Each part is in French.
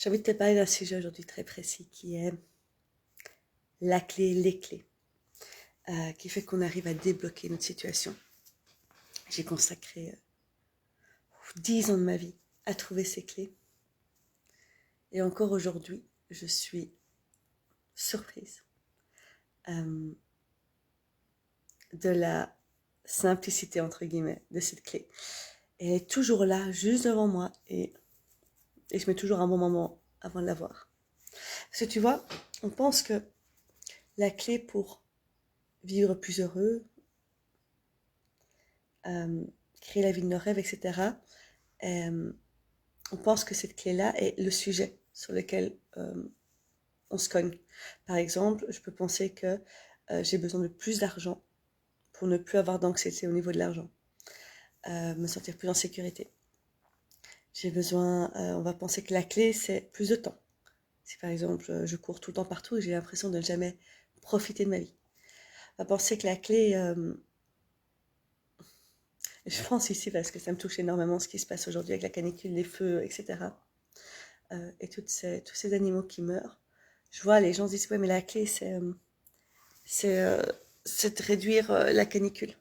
J'ai envie de te parler d'un sujet aujourd'hui très précis qui est la clé, les clés, qui fait qu'on arrive à débloquer notre situation. J'ai consacré 10 ans de ma vie à trouver ces clés. Et encore aujourd'hui, je suis surprise de la simplicité, entre guillemets, de cette clé. Elle est toujours là, juste devant moi, et je mets toujours un bon moment avant de la voir. Parce que tu vois, on pense que la clé pour vivre plus heureux, créer la vie de nos rêves, etc., on pense que cette clé-là est le sujet sur lequel on se cogne. Par exemple, je peux penser que j'ai besoin de plus d'argent pour ne plus avoir d'anxiété au niveau de l'argent, me sentir plus en sécurité. J'ai besoin, on va penser que la clé, c'est plus de temps. Si par exemple, je cours tout le temps partout et j'ai l'impression de ne jamais profiter de ma vie. On va penser que la clé, je pense ici parce que ça me touche énormément ce qui se passe aujourd'hui avec la canicule, les feux, etc. Et tous ces animaux qui meurent. Je vois les gens disent ouais mais la clé c'est de réduire la canicule.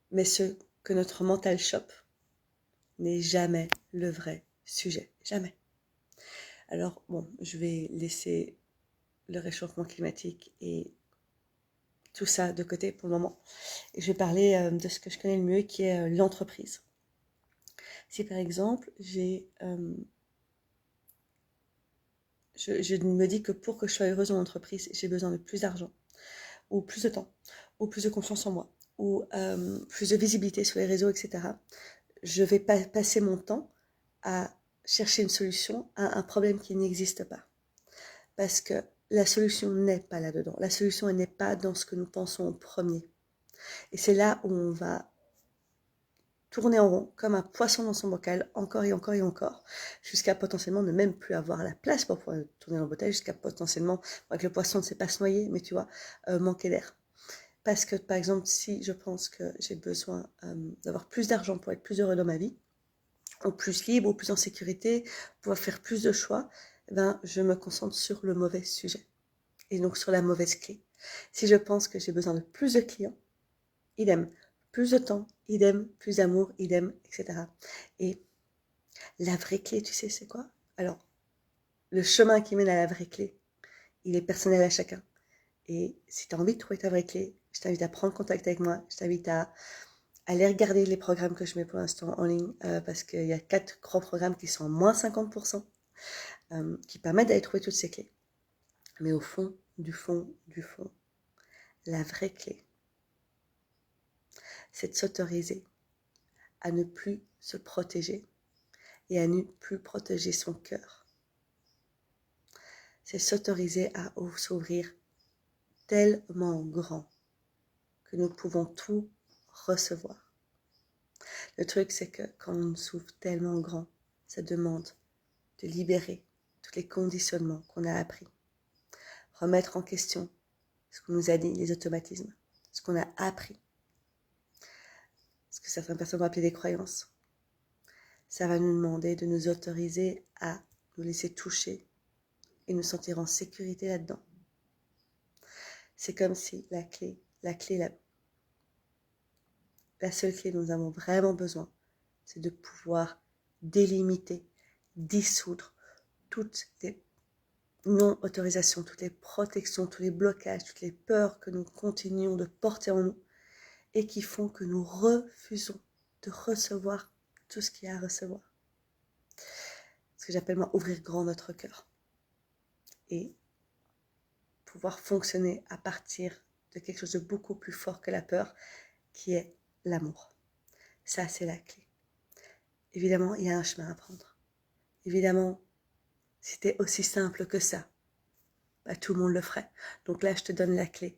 Mais ce que notre mental chope n'est jamais le vrai sujet, jamais. Alors bon, je vais laisser le réchauffement climatique et tout ça de côté pour le moment. Et je vais parler de ce que je connais le mieux qui est l'entreprise. Si par exemple je me dis que pour que je sois heureuse en entreprise, j'ai besoin de plus d'argent, ou plus de temps, ou plus de confiance en moi, ou plus de visibilité sur les réseaux, etc. Je vais pas passer mon temps à chercher une solution à un problème qui n'existe pas. Parce que la solution n'est pas là-dedans. La solution, elle n'est pas dans ce que nous pensons en premier. Et c'est là où on va tourner en rond, comme un poisson dans son bocal, encore et encore et encore, jusqu'à potentiellement ne même plus avoir la place pour pouvoir tourner dans le bocal, jusqu'à potentiellement, que le poisson ne sait pas se noyer, mais tu vois, manquer d'air. Parce que, par exemple, si je pense que j'ai besoin d'avoir plus d'argent pour être plus heureux dans ma vie, ou plus libre, ou plus en sécurité, pouvoir faire plus de choix, ben, je me concentre sur le mauvais sujet. Et donc sur la mauvaise clé. Si je pense que j'ai besoin de plus de clients, idem. Plus de temps, idem. Plus d'amour, idem, etc. Et la vraie clé, tu sais, c'est quoi? Alors, le chemin qui mène à la vraie clé, il est personnel à chacun. Et si tu as envie de trouver ta vraie clé, je t'invite à prendre contact avec moi. Je t'invite à aller regarder les programmes que je mets pour l'instant en ligne, parce qu'il y a 4 grands programmes qui sont à moins 50%, qui permettent d'aller trouver toutes ces clés. Mais au fond, du fond, la vraie clé, c'est de s'autoriser à ne plus se protéger et à ne plus protéger son cœur. C'est s'autoriser à s'ouvrir tellement grand que nous pouvons tout recevoir. Le truc, c'est que quand on s'ouvre tellement grand, ça demande de libérer tous les conditionnements qu'on a appris. Remettre en question ce qu'on nous a dit, les automatismes, ce qu'on a appris, ce que certaines personnes vont appeler des croyances. Ça va nous demander de nous autoriser à nous laisser toucher et nous sentir en sécurité là-dedans. C'est comme si la seule clé dont nous avons vraiment besoin, c'est de pouvoir délimiter, dissoudre toutes les non-autorisations, toutes les protections, tous les blocages, toutes les peurs que nous continuons de porter en nous et qui font que nous refusons de recevoir tout ce qu'il y a à recevoir. Ce que j'appelle moi ouvrir grand notre cœur et pouvoir fonctionner à partir de quelque chose de beaucoup plus fort que la peur, qui est l'amour. Ça, c'est la clé. Évidemment, il y a un chemin à prendre. Évidemment, si c'était aussi simple que ça, bah, tout le monde le ferait. Donc là, je te donne la clé.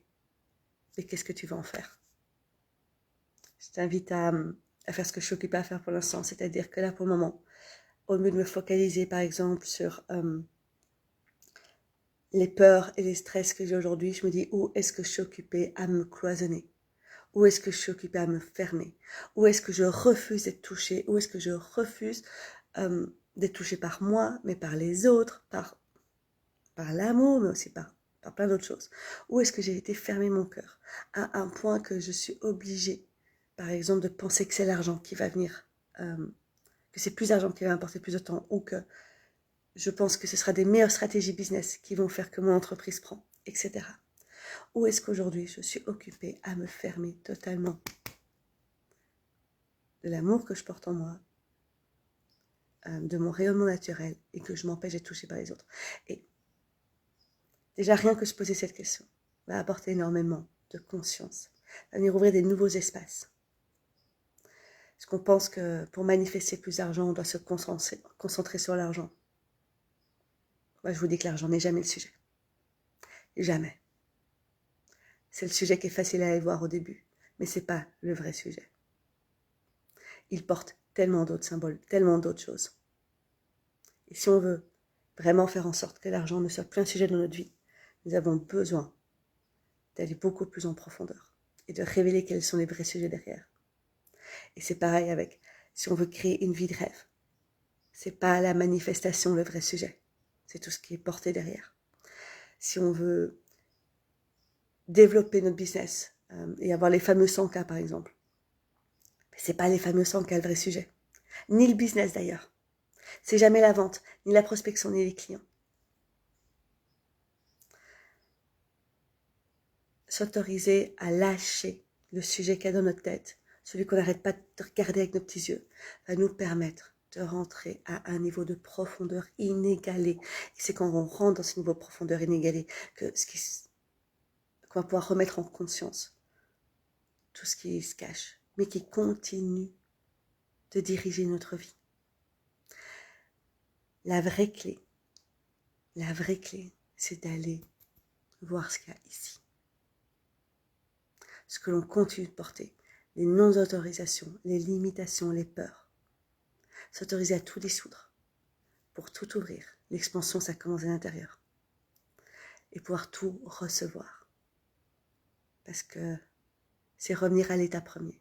Mais qu'est-ce que tu vas en faire? Je t'invite à faire ce que je suis occupée à faire pour l'instant, c'est-à-dire que là, pour le moment, au lieu de me focaliser, par exemple, sur les peurs et les stress que j'ai aujourd'hui, je me dis où est-ce que je suis occupée à me cloisonner? Où est-ce que je suis occupée à me fermer? Où est-ce que je refuse d'être touchée? Où est-ce que je refuse d'être touchée par moi, mais par les autres, par l'amour, mais aussi par plein d'autres choses? Où est-ce que j'ai été fermer mon cœur à un point que je suis obligée, par exemple, de penser que c'est l'argent qui va venir, que c'est plus l'argent qui va m'apporter plus de temps, ou que je pense que ce sera des meilleures stratégies business qui vont faire que mon entreprise prend, etc. Où est-ce qu'aujourd'hui je suis occupée à me fermer totalement de l'amour que je porte en moi, de mon rayonnement naturel, et que je m'empêche d'être touchée par les autres? Et déjà, rien que se poser cette question va apporter énormément de conscience, va venir ouvrir des nouveaux espaces. Est-ce qu'on pense que pour manifester plus d'argent, on doit se concentrer sur l'argent? Moi, je vous dis que l'argent n'est jamais le sujet. Jamais. C'est le sujet qui est facile à aller voir au début, mais ce n'est pas le vrai sujet. Il porte tellement d'autres symboles, tellement d'autres choses. Et si on veut vraiment faire en sorte que l'argent ne soit plus un sujet dans notre vie, nous avons besoin d'aller beaucoup plus en profondeur et de révéler quels sont les vrais sujets derrière. Et c'est pareil avec, si on veut créer une vie de rêve, c'est pas la manifestation le vrai sujet, c'est tout ce qui est porté derrière. Si on veut développer notre business et avoir les fameux 100K par exemple, c'est pas les fameux 100K le vrai sujet, ni le business d'ailleurs. C'est jamais la vente, ni la prospection, ni les clients. S'autoriser à lâcher le sujet qu'il y a dans notre tête, celui qu'on n'arrête pas de regarder avec nos petits yeux, va nous permettre de rentrer à un niveau de profondeur inégalé. Et c'est quand on rentre dans ce niveau de profondeur inégalé qu'on va pouvoir remettre en conscience tout ce qui se cache, mais qui continue de diriger notre vie. La vraie clé, c'est d'aller voir ce qu'il y a ici. Ce que l'on continue de porter, les non-autorisations, les limitations, les peurs. S'autoriser à tout dissoudre, pour tout ouvrir. L'expansion, ça commence à l'intérieur. Et pouvoir tout recevoir. Parce que c'est revenir à l'état premier.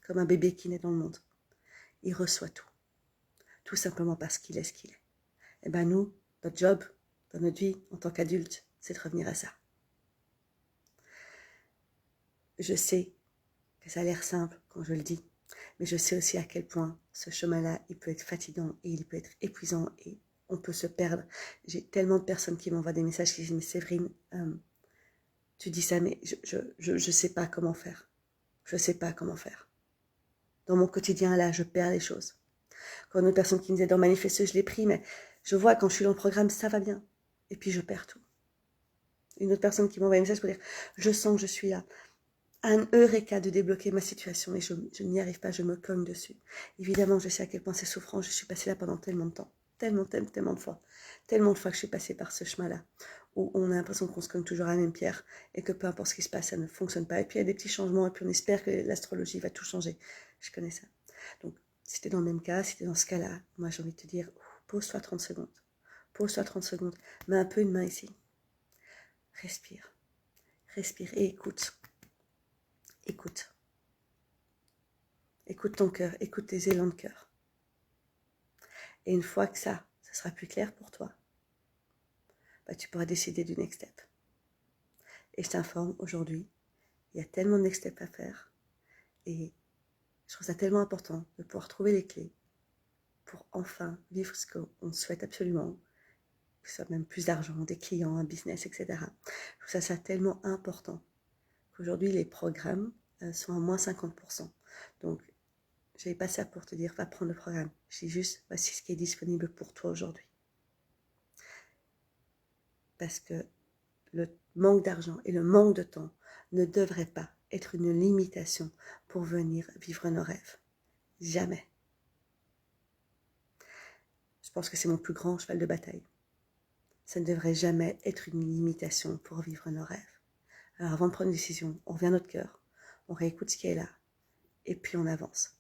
Comme un bébé qui naît dans le monde. Il reçoit tout. Tout simplement parce qu'il est ce qu'il est. Et bien nous, notre job, dans notre vie, en tant qu'adulte, c'est de revenir à ça. Je sais que ça a l'air simple quand je le dis, mais je sais aussi à quel point ce chemin-là, il peut être fatigant et il peut être épuisant et on peut se perdre. J'ai tellement de personnes qui m'envoient des messages qui disent « Mais Séverine, tu dis ça, mais je sais pas comment faire. Je sais pas comment faire. Dans mon quotidien, là, je perds les choses. » Quand une autre personne qui me disait « Dans Manifesteuse, je l'ai pris, mais je vois quand je suis dans le programme, ça va bien. » Et puis je perds tout. Une autre personne qui m'envoie un message pour dire « Je sens que je suis là. » Un eureka de débloquer ma situation et je n'y arrive pas, je me cogne dessus. Évidemment, je sais à quel point c'est souffrant, je suis passée là pendant tellement de temps, tellement de fois que je suis passée par ce chemin-là, où on a l'impression qu'on se cogne toujours à la même pierre et que peu importe ce qui se passe, ça ne fonctionne pas. Et puis il y a des petits changements et puis on espère que l'astrologie va tout changer. Je connais ça. Donc, si t'es dans le même cas, si t'es dans ce cas-là, moi j'ai envie de te dire, pose-toi 30 secondes. Pose-toi 30 secondes, mets un peu une main ici. Respire. Respire et écoute. Écoute. Écoute ton cœur, écoute tes élans de cœur. Et une fois que ça sera plus clair pour toi, bah, tu pourras décider du next step. Et je t'informe, aujourd'hui, il y a tellement de next step à faire. Et je trouve ça tellement important de pouvoir trouver les clés pour enfin vivre ce qu'on souhaite absolument, que ce soit même plus d'argent, des clients, un business, etc. Je trouve ça tellement important qu'aujourd'hui, les programmes sont à moins 50%. Donc, je n'avais pas ça pour te dire, va prendre le programme. Je dis juste, voici ce qui est disponible pour toi aujourd'hui. Parce que le manque d'argent et le manque de temps ne devraient pas être une limitation pour venir vivre nos rêves. Jamais. Je pense que c'est mon plus grand cheval de bataille. Ça ne devrait jamais être une limitation pour vivre nos rêves. Alors avant de prendre une décision, on revient à notre cœur, on réécoute ce qui est là, et puis on avance.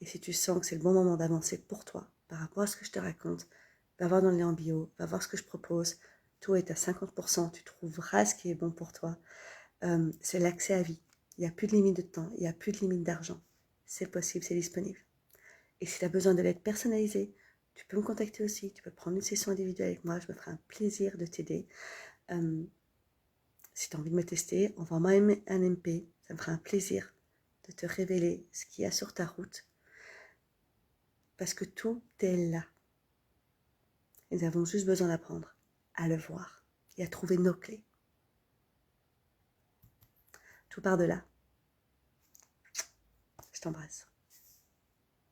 Et si tu sens que c'est le bon moment d'avancer pour toi, par rapport à ce que je te raconte, va voir dans le lien en bio, va voir ce que je propose. Tout est à 50%, tu trouveras ce qui est bon pour toi. C'est l'accès à vie. Il n'y a plus de limite de temps, il n'y a plus de limite d'argent. C'est possible, c'est disponible. Et si tu as besoin de l'aide personnalisée, tu peux me contacter aussi. Tu peux prendre une session individuelle avec moi. Je me ferai un plaisir de t'aider. Si tu as envie de me tester, envoie-moi un MP. Ça me fera un plaisir de te révéler ce qu'il y a sur ta route. Parce que tout est là. Nous avons juste besoin d'apprendre à le voir et à trouver nos clés. Tout part de là. Je t'embrasse.